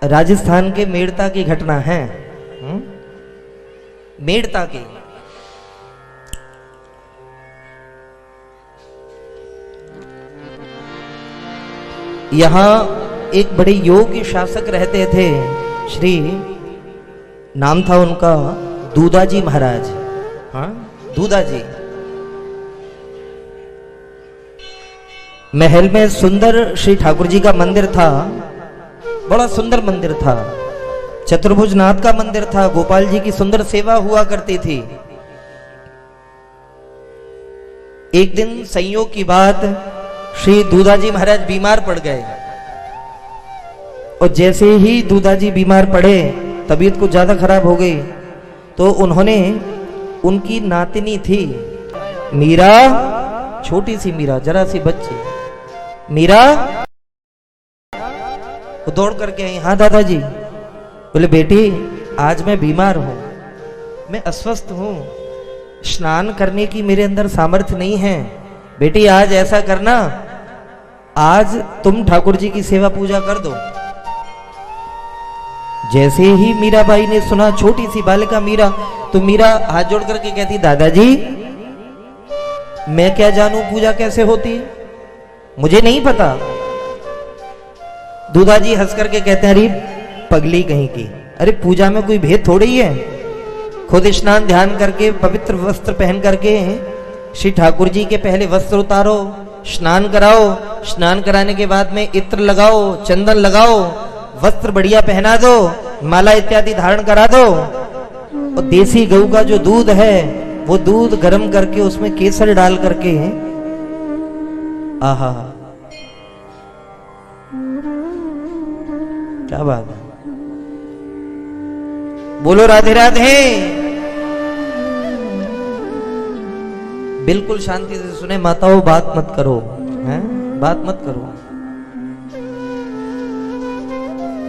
राजस्थान के मेड़ता की घटना है। मेड़ता की यहां एक बड़े योग्य शासक रहते थे। श्री नाम था उनका दूधाजी महाराज। हाँ, दूधाजी। महल में सुंदर श्री ठाकुर जी का मंदिर था, बड़ा सुंदर मंदिर था। चतुर्भुज नाथ का मंदिर था, गोपाल जी की सुंदर सेवा हुआ करती थी। एक दिन संयोग की बात, श्री दूधाजी महाराज बीमार पड़ गए और जैसे ही दूधाजी बीमार पड़े, तबीयत कुछ ज्यादा खराब हो गई, तो उन्होंने उनकी नातिनी थी मीरा, छोटी सी मीरा, जरा सी बच्ची मीरा, वो दौड़ करके आई। हाँ दादाजी। बोले बेटी आज मैं बीमार हूं, मैं अस्वस्थ हूं, स्नान करने की मेरे अंदर सामर्थ्य नहीं है। बेटी आज ऐसा करना, आज तुम ठाकुर जी की सेवा पूजा कर दो। जैसे ही मीराबाई ने सुना, छोटी सी बालिका मीरा, तो मीरा हाथ जोड़ करके कहती दादाजी मैं क्या जानूं पूजा कैसे होती, मुझे नहीं पता। दूधाजी हंस करके कहते हैं अरे पगली कहीं की, अरे पूजा में कोई भेद थोड़ी ही है। खुद स्नान ध्यान करके पवित्र वस्त्र पहन करके श्री ठाकुर जी के पहले वस्त्र उतारो, स्नान कराओ, स्नान कराने के बाद में इत्र लगाओ, चंदन लगाओ, वस्त्र बढ़िया पहना दो, माला इत्यादि धारण करा दो, और देसी गऊ का जो दूध है वो दूध गर्म करके उसमें केसर डाल करके, आहा क्या बात है, बोलो राधे राधे। बिल्कुल शांति से सुने माताओं, बात मत करो, हैं? बात मत करो।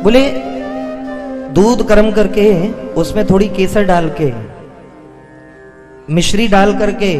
बोले दूध गर्म करके उसमें थोड़ी केसर डाल के, मिश्री डाल करके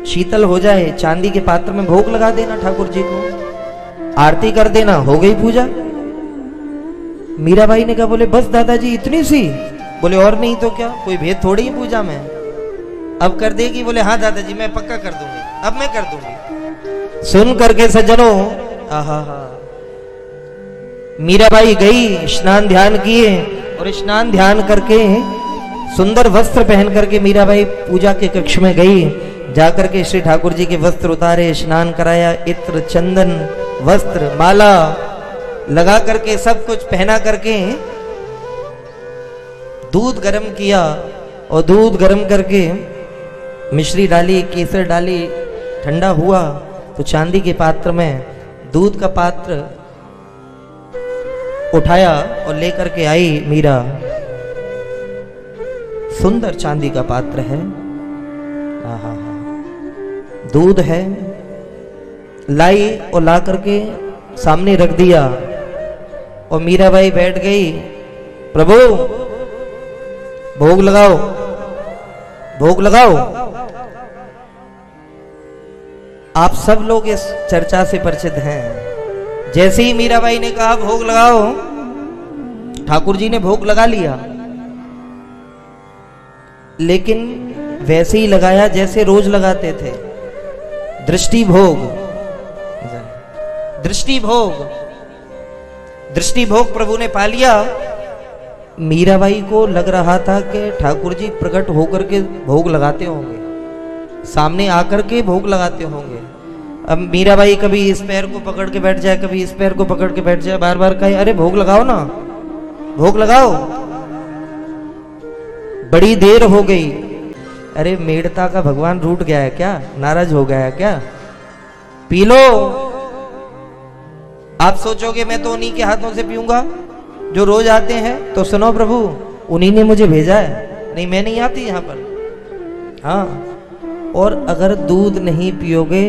शीतल हो जाए, चांदी के पात्र में भोग लगा देना ठाकुर जी को, आरती कर देना, हो गई पूजा। मीराबाई ने कहा बोले बस दादाजी इतनी सी? बोले और नहीं तो क्या, कोई भेद थोड़ी ही पूजा में, अब कर देगी? बोले हाँ दादाजी मैं पक्का कर दूंगी, अब मैं कर दूंगी। सुन करके सज्जनों, आहा हा, मीराबाई गई, स्नान ध्यान किए, और स्नान ध्यान करके सुंदर वस्त्र पहन करके मीराबाई पूजा के कक्ष में गई। जाकर के श्री ठाकुर जी के वस्त्र उतारे, स्नान कराया, इत्र चंदन वस्त्र माला लगा करके सब कुछ पहना करके दूध गर्म किया, और दूध गर्म करके मिश्री डाली, केसर डाली, ठंडा हुआ तो चांदी के पात्र में दूध का पात्र उठाया और लेकर के आई मीरा। सुंदर चांदी का पात्र है, आहा दूध है, लाई और ला करके सामने रख दिया, और मीराबाई बैठ गई। प्रभु भोग लगाओ, भोग लगाओ। आप सब लोग इस चर्चा से परिचित हैं। जैसे ही मीराबाई ने कहा भोग लगाओ, ठाकुर जी ने भोग लगा लिया, लेकिन वैसे ही लगाया जैसे रोज लगाते थे, दृष्टि भोग, दृष्टि भोग, दृष्टि भोग प्रभु ने पा लिया। मीराबाई को लग रहा था कि ठाकुर जी प्रकट होकर के भोग लगाते होंगे, सामने आकर के भोग लगाते होंगे। अब मीराबाई कभी इस पैर को पकड़ के बैठ जाए, कभी इस पैर को पकड़ के बैठ जाए, बार बार कहे अरे भोग लगाओ ना, भोग लगाओ। बड़ी देर हो गई। अरे मेड़ता का भगवान रूठ गया है क्या, नाराज हो गया है क्या? P low. आप सोचोगे मैं तो उन्हीं के हाथों से पीऊंगा जो रोज आते हैं, तो सुनो प्रभु उन्हीं ने मुझे भेजा है, नहीं मैं नहीं आती यहां पर। हाँ, और अगर दूध नहीं पियोगे,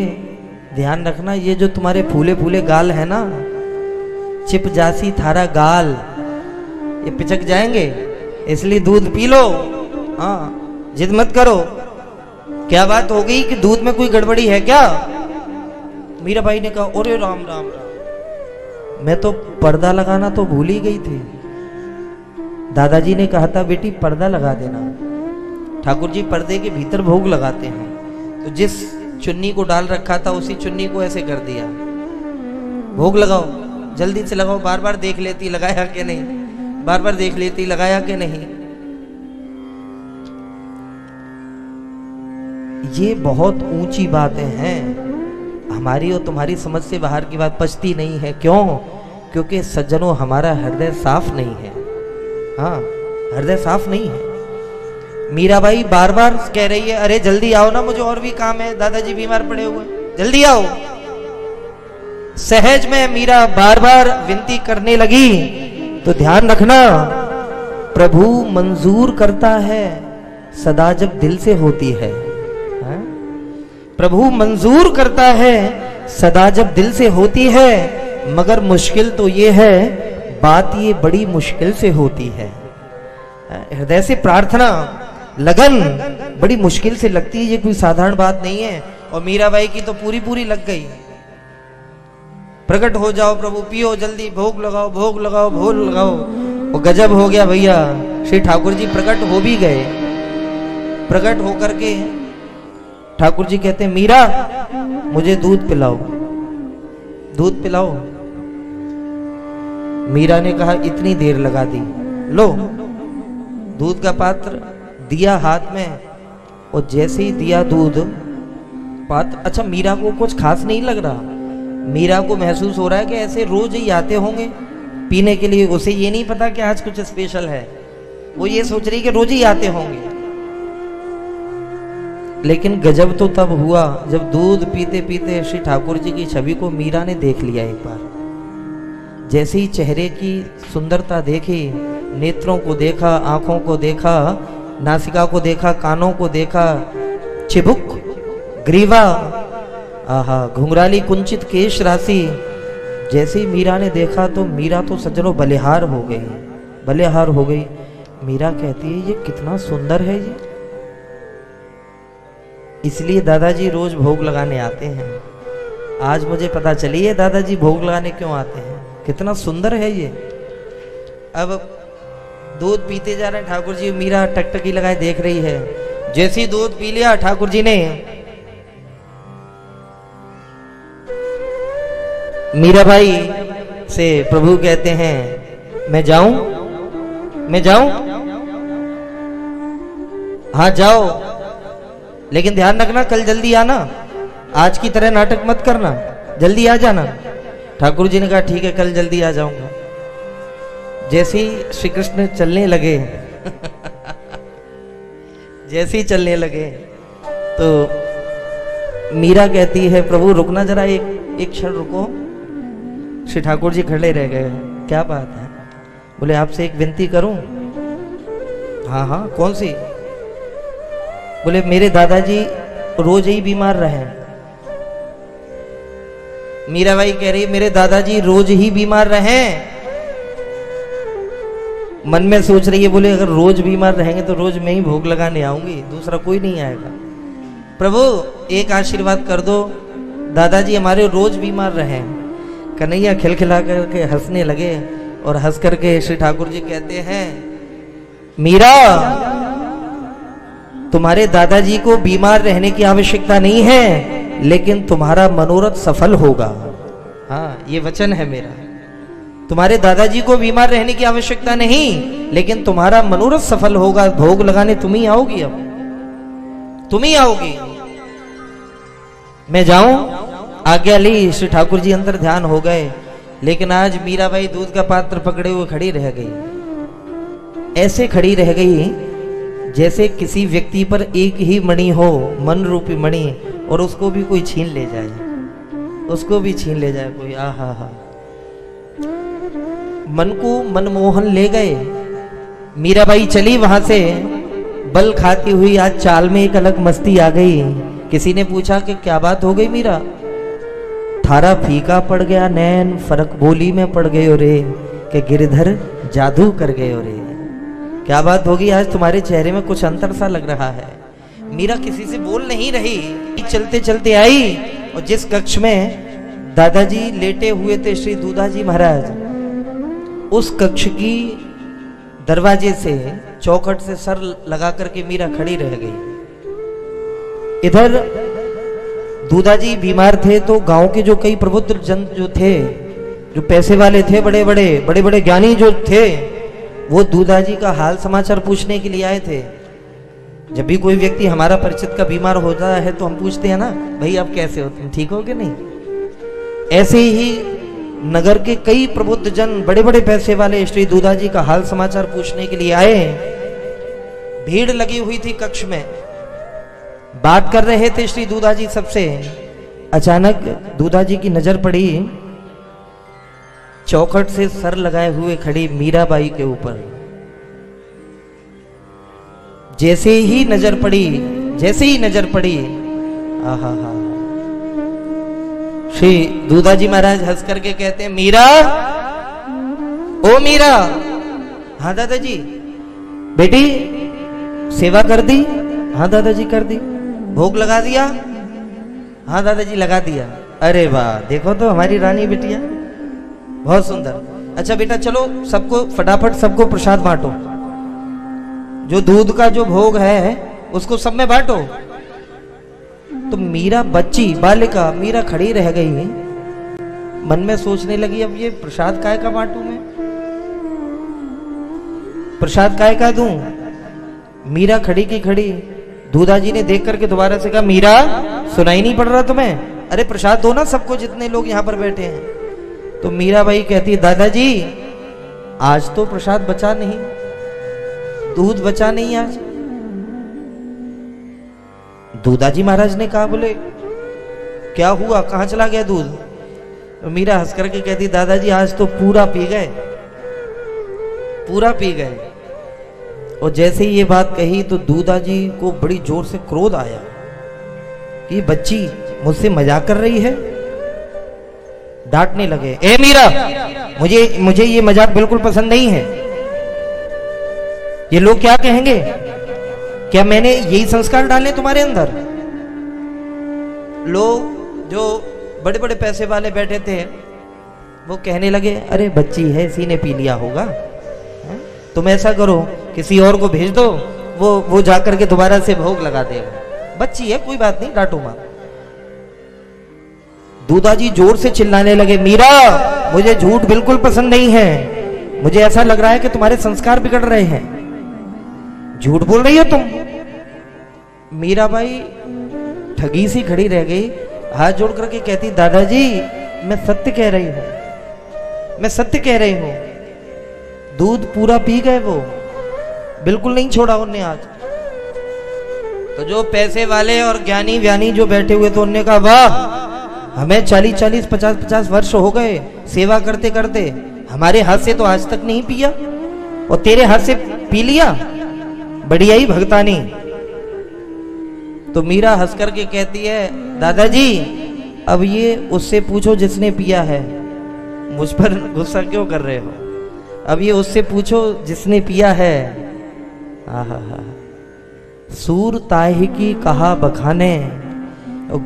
ध्यान रखना ये जो तुम्हारे फूले फूले गाल है ना, चिप जासी थारा गाल, ये पिचक जाएंगे, इसलिए दूध पी लो। हाँ, जिद मत करो। क्या बात हो गई कि दूध में कोई गड़बड़ी है क्या? मीराबाई ने कहा अरे राम राम राम, मैं तो पर्दा लगाना तो भूल ही गई थी। दादाजी ने कहा था बेटी पर्दा लगा देना। ठाकुर जी पर्दे के भीतर भोग लगाते हैं, तो जिस चुन्नी को डाल रखा था उसी चुन्नी को ऐसे कर दिया, भोग लगाओ, जल्दी से लगाओ। बार बार देख लेती लगाया कि नहीं, बार बार देख लेती लगाया कि नहीं। ये बहुत ऊंची बातें हैं, हमारी और तुम्हारी समझ से बाहर की बात पचती नहीं है। क्यों? क्योंकि सज्जनों हमारा हृदय साफ नहीं है। हाँ, हृदय साफ नहीं है। मीराबाई बार बार कह रही है अरे जल्दी आओ ना, मुझे और भी काम है, दादाजी बीमार पड़े हुए, जल्दी आओ। सहज में मीरा बार बार विनती करने लगी, तो ध्यान रखना प्रभु मंजूर करता है सदा जब दिल से होती है। प्रभु मंजूर करता है सदा जब दिल से होती है, मगर मुश्किल तो ये है, बात ये बड़ी मुश्किल से होती है। हृदय से प्रार्थना, लगन बड़ी मुश्किल से लगती है, ये कोई साधारण बात नहीं है। और मीराबाई की तो पूरी पूरी लग गई। प्रकट हो जाओ प्रभु, पियो जल्दी, भोग लगाओ, भोग लगाओ, भोग लगाओ। वो गजब हो गया भैया, श्री ठाकुर जी प्रकट हो भी गए। प्रकट होकर के ठाकुर जी कहते हैं मीरा मुझे दूध पिलाओ, दूध पिलाओ। मीरा ने कहा इतनी देर लगा दी, लो दूध का पात्र दिया हाथ में, और जैसे ही दिया दूध पात्र, अच्छा मीरा को कुछ खास नहीं लग रहा। मीरा को महसूस हो रहा है कि ऐसे रोज ही आते होंगे पीने के लिए, उसे ये नहीं पता कि आज कुछ स्पेशल है, वो ये सोच रही कि रोज ही आते होंगे। लेकिन गजब तो तब हुआ जब दूध पीते पीते श्री ठाकुर जी की छवि को मीरा ने देख लिया एक बार। जैसे ही चेहरे की सुंदरता देखी, नेत्रों को देखा, आंखों को देखा, नासिका को देखा, कानों को देखा, चिबुक, ग्रीवा, आहा, घुंघराली कुंचित केश राशि, जैसे ही मीरा ने देखा तो मीरा तो सज्जनों बलिहार हो गई, बलिहार हो गई। मीरा कहती है ये कितना सुंदर है ये, इसलिए दादाजी रोज भोग लगाने आते हैं। आज मुझे पता चली है दादाजी भोग लगाने क्यों आते हैं, कितना सुंदर है ये। अब दूध पीते जा रहे हैं ठाकुर जी, मीरा टकटकी लगाए देख रही है। जैसे ही दूध पी लिया ठाकुर जी ने, मीराबाई से प्रभु कहते हैं मैं जाऊं, मैं जाऊं? हाँ जाओ, लेकिन ध्यान रखना कल जल्दी आना, आज की तरह नाटक मत करना, जल्दी आ जाना। ठाकुर जी ने कहा ठीक है कल जल्दी आ जाऊंगा। जैसे ही श्री कृष्ण चलने लगे जैसे ही चलने लगे तो मीरा कहती है प्रभु रुकना जरा, एक क्षण रुको। श्री ठाकुर जी खड़े रह गए, क्या बात है? बोले आपसे एक विनती करूं? हाँ हाँ कौन सी? बोले मेरे दादाजी रोज ही बीमार रहे। मीराबाई कह रही मेरे दादाजी रोज ही बीमार रहे। मन में सोच रही है बोले अगर रोज बीमार रहेंगे तो रोज मैं ही भोग लगाने आऊंगी, दूसरा कोई नहीं आएगा। प्रभु एक आशीर्वाद कर दो, दादाजी हमारे रोज बीमार रहे। कन्हैया खिलखिला करके हंसने लगे और हंस करके श्री ठाकुर जी कहते हैं मीरा तुम्हारे दादाजी को बीमार रहने की आवश्यकता नहीं है, लेकिन तुम्हारा मनोरथ सफल होगा। हाँ ये वचन है मेरा, तुम्हारे दादाजी को बीमार रहने की आवश्यकता नहीं, लेकिन तुम्हारा मनोरथ सफल होगा। भोग लगाने तुम ही आओगी, अब तुम ही आओगी। मैं जाऊं? आज्ञा ली। श्री ठाकुर जी अंदर ध्यान हो गए। लेकिन आज मीराबाई दूध का पात्र पकड़े हुए खड़ी रह गई। ऐसे खड़ी रह गई जैसे किसी व्यक्ति पर एक ही मणि हो, मन रूपी मणि, और उसको भी कोई छीन ले जाए, उसको भी छीन ले जाए कोई। आहा हा, मन को मनमोहन ले गए। मीराबाई चली वहां से बल खाती हुई। आज चाल में एक अलग मस्ती आ गई। किसी ने पूछा कि क्या बात हो गई मीरा? थारा फीका पड़ गया नैन, फर्क बोली में पड़ गए रे, कि गिरधर जादू कर गए रे। क्या बात होगी? आज तुम्हारे चेहरे में कुछ अंतर सा लग रहा है। मीरा किसी से बोल नहीं रही, चलते चलते आई और जिस कक्ष में दादाजी लेटे हुए थे, श्री दूधाजी महाराज। उस कक्ष की दरवाजे से, चौखट से सर लगा करके मीरा खड़ी रह गई। इधर दूधाजी बीमार थे, तो गांव के जो कई प्रबुद्ध जन जो थे, जो पैसे वाले थे, बड़े बड़े ज्ञानी जो थे, वो दूधाजी का हाल समाचार पूछने के लिए आए थे। जब भी कोई व्यक्ति हमारा परिचित का बीमार होता है तो हम पूछते हैं ना, भाई आप कैसे हो, तुम ठीक हो कि नहीं। ऐसे ही नगर के कई प्रबुद्ध जन, बड़े बड़े पैसे वाले श्री दूधाजी का हाल समाचार पूछने के लिए आए। भीड़ लगी हुई थी कक्ष में, बात कर रहे थे श्री दूधाजी सबसे। अचानक दूधाजी की नजर पड़ी चौखट से सर लगाए हुए खड़ी मीराबाई के ऊपर। जैसे ही नजर पड़ी, आहा हा, श्री दूधाजी महाराज हंस करके कहते हैं, मीरा, ओ मीरा। हाँ दादाजी। बेटी सेवा कर दी? हाँ दादाजी कर दी। भोग लगा दिया? हाँ दादाजी लगा दिया। अरे वाह, देखो तो हमारी रानी बिटिया, बहुत सुंदर। अच्छा बेटा चलो, सबको फटाफट सबको प्रसाद बांटो। जो दूध का जो भोग है उसको सब में बांटो। तो मीरा बच्ची, बालिका मीरा खड़ी रह गई, मन में सोचने लगी, अब ये प्रसाद काय का बांटू मैं, प्रसाद काय का दूं। मीरा खड़ी की खड़ी। दूधाजी ने देख करके दोबारा से कहा, मीरा सुनाई नहीं पड़ रहा तुम्हें? अरे प्रसाद दो ना सबको, जितने लोग यहां पर बैठे हैं। तो मीराबाई कहती, दादाजी आज तो प्रसाद बचा नहीं, दूध बचा नहीं आज। दूधाजी महाराज ने कहा, बोले क्या हुआ, कहां चला गया दूध? तो मीरा हंस करके कहती, दादाजी आज तो पूरा पी गए, पूरा पी गए। और जैसे ही ये बात कही तो दूधाजी को बड़ी जोर से क्रोध आया कि बच्ची मुझसे मजाक कर रही है। डांटने लगे, ए मीरा, मुझे ये मजाक बिल्कुल पसंद नहीं है। ये लोग क्या कहेंगे? क्या मैंने यही संस्कार डाले तुम्हारे अंदर? लोग जो बड़े बड़े पैसे वाले बैठे थे वो कहने लगे, अरे बच्ची है, इसी ने पी लिया होगा, तुम ऐसा करो किसी और को भेज दो, वो जाकर के दोबारा से भोग लगा देगा। बच्ची है, कोई बात नहीं, डांटो मत। दूधाजी जोर से चिल्लाने लगे, मीरा मुझे झूठ बिल्कुल पसंद नहीं है, मुझे ऐसा लग रहा है कि तुम्हारे संस्कार बिगड़ रहे हैं, झूठ बोल रही हो तुम। मीराबाई ठगी सी खड़ी रह गई, हाथ जोड़ करके कहती, दादाजी मैं सत्य कह रही हूं, मैं सत्य कह रही हूं। दूध पूरा पी गए वो, बिल्कुल नहीं छोड़ा उन्हें आज। तो जो पैसे वाले और ज्ञानी व्यानी जो बैठे हुए थे उन्होंने कहा, वाह, हमें 40-40, 50-50 वर्ष हो गए सेवा करते करते, हमारे हाथ से तो आज तक नहीं पिया और तेरे हाथ से पी लिया, बढ़िया ही भगतानी। तो मीरा हंस करके कहती है, दादाजी अब ये उससे पूछो जिसने पिया है, मुझ पर गुस्सा क्यों कर रहे हो? अब ये उससे पूछो जिसने पिया है। आहा, सूर ताहि की कहा बखाने,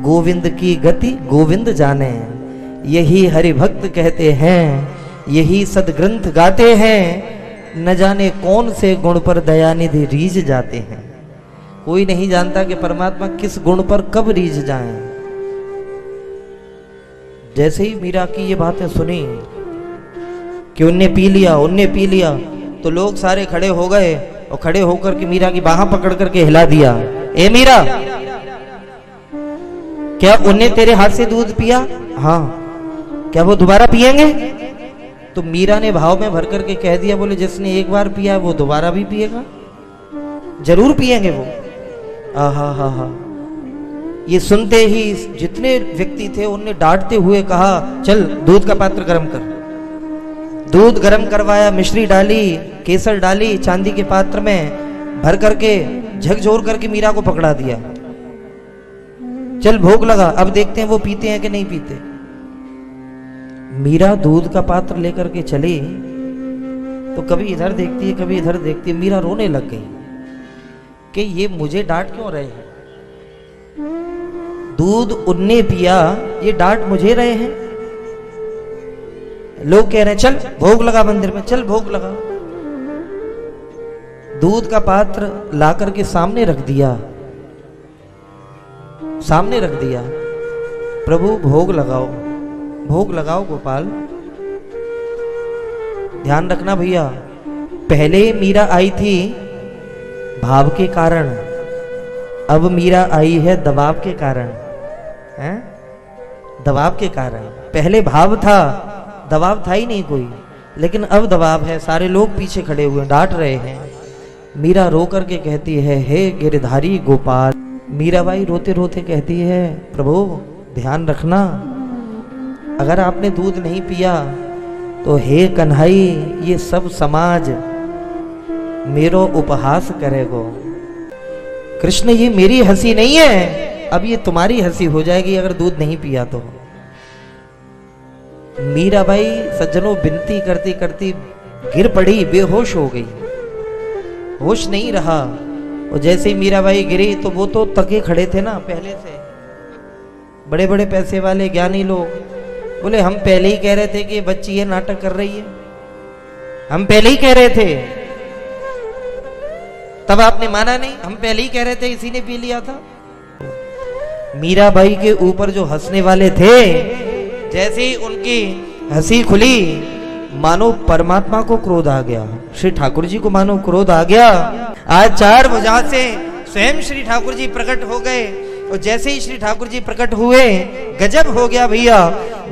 गोविंद की गति गोविंद जाने। यही हरि भक्त कहते हैं, यही सदग्रंथ गाते हैं, न जाने कौन से गुण पर दयानिधि रीझ जाते हैं। कोई नहीं जानता कि परमात्मा किस गुण पर कब रीझ जाए। जैसे ही मीरा की ये बातें सुनी कि उनने पी लिया, तो लोग सारे खड़े हो गए और खड़े होकर के मीरा की बाह पकड़ करके हिला दिया, ए मीरा, क्या उनने तेरे हाथ से दूध पिया? हाँ। क्या वो दोबारा पिएंगे? तो मीरा ने भाव में भर करके कह दिया, बोले जिसने एक बार पिया वो दोबारा भी पिएगा, जरूर पिएंगे वो। आहा हा हा। ये सुनते ही जितने व्यक्ति थे उनने डांटते हुए कहा, चल दूध का पात्र गर्म कर। दूध गर्म करवाया, मिश्री डाली, केसर डाली, चांदी के पात्र में भर करके झकझोर करके मीरा को पकड़ा दिया, चल भोग लगा, अब देखते हैं वो पीते हैं कि नहीं पीते। मीरा दूध का पात्र लेकर के चली तो कभी इधर देखती है कभी इधर देखती है। मीरा रोने लग गई कि ये मुझे डांट क्यों रहे हैं, दूध उनने पिया, ये डांट मुझे रहे हैं। लोग कह रहे हैं चल भोग लगा मंदिर में, चल भोग लगा। दूध का पात्र लाकर के सामने रख दिया, सामने रख दिया। प्रभु भोग लगाओ, भोग लगाओ गोपाल। ध्यान रखना भैया, पहले मीरा आई थी भाव के कारण, अब मीरा आई है दबाव के कारण। हैं? दबाव के कारण। पहले भाव था, दबाव था ही नहीं कोई, लेकिन अब दबाव है, सारे लोग पीछे खड़े हुए डांट रहे हैं। मीरा रो करके कहती है, हे गिरधारी गोपाल। मीराबाई रोते रोते कहती है, प्रभु ध्यान रखना, अगर आपने दूध नहीं पिया तो हे कन्हई ये सब समाज मेरो उपहास करेगो। कृष्ण ये मेरी हंसी नहीं है, अब ये तुम्हारी हंसी हो जाएगी अगर दूध नहीं पिया तो। मीराबाई सज्जनों विनती करती करती गिर पड़ी, बेहोश हो गई, होश नहीं रहा। और जैसे ही मीराबाई गिरी तो वो तो तके खड़े थे ना पहले से, बड़े बड़े पैसे वाले ज्ञानी लोग, बोले हम पहले ही कह रहे थे कि बच्ची ये नाटक कर रही है, हम पहले ही कह रहे थे, तब आपने माना नहीं, हम पहले ही कह रहे थे, इसी ने पी लिया था। मीराबाई के ऊपर जो हंसने वाले थे, जैसे ही उनकी हंसी खुली मानो परमात्मा को क्रोध आ गया, श्री ठाकुर जी को मानो क्रोध आ गया। आज चार भुजा से स्वयं श्री ठाकुर जी प्रकट हो गए, और जैसे ही श्री ठाकुर जी प्रकट हुए गजब हो गया भैया।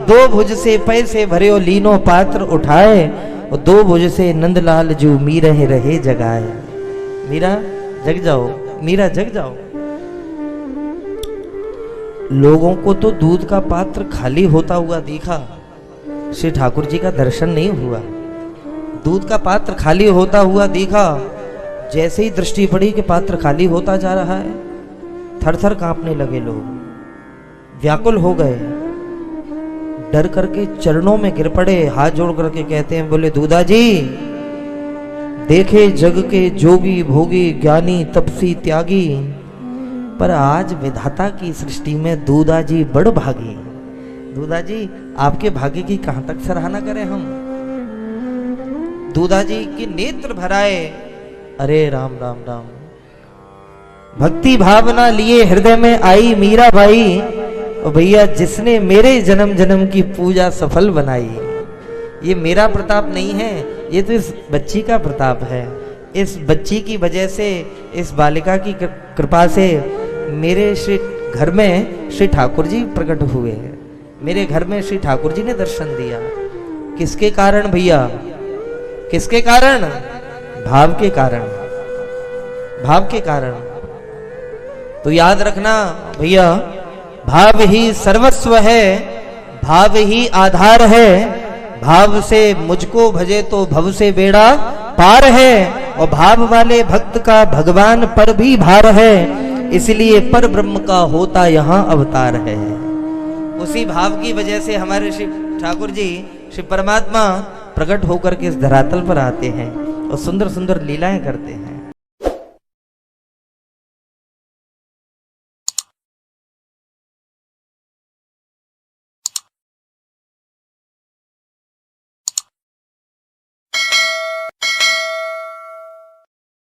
दो भुज से पैसे भरे और लीनो पात्र उठाए, और दो भुज से नंदलाल जू मीरा रहे जगाए। मीरा जग जाओ, मीरा जग जाओ। लोगों को तो दूध का पात्र खाली होता हुआ दिखा, श्री ठाकुर जी का दर्शन नहीं हुआ। दूध का पात्र खाली होता हुआ दिखा, जैसे ही दृष्टि पड़ी कि पात्र खाली होता जा रहा है, थर थर कांपने लगे लोग, व्याकुल हो गए, डर करके चरणों में गिर पड़े, हाथ जोड़ करके कहते हैं, बोले दूधा जी देखे जग के जोगी भोगी ज्ञानी तपसी त्यागी, पर आज विधाता की सृष्टि में दूधा जी बड़ भागी। दूधा जी आपके भाग्य की कहां तक सराहना करें हम। दूधा जी की नेत्र भराए, अरे राम राम राम। भक्ति भावना लिए हृदय में आई मीराबाई, और भैया जिसने मेरे जन्म जन्म की पूजा सफल बनाई, ये मेरा प्रताप नहीं है, ये तो इस बच्ची का प्रताप है। इस बच्ची की वजह से, इस बालिका की कृपा से मेरे श्री घर में श्री ठाकुर जी प्रकट हुए, मेरे घर में श्री ठाकुर जी ने दर्शन दिया। किसके कारण भैया? किसके कारण? भाव के कारण, भाव के कारण। तो याद रखना भैया, भाव ही सर्वस्व है, भाव ही आधार है। भाव से मुझको भजे तो भव से बेड़ा पार है, और भाव वाले भक्त का भगवान पर भी भार है, इसलिए पर ब्रह्म का होता यहाँ अवतार है। उसी भाव की वजह से हमारे श्री ठाकुर जी, श्री परमात्मा प्रकट होकर के इस धरातल पर आते हैं और सुंदर सुंदर लीलाएं करते हैं।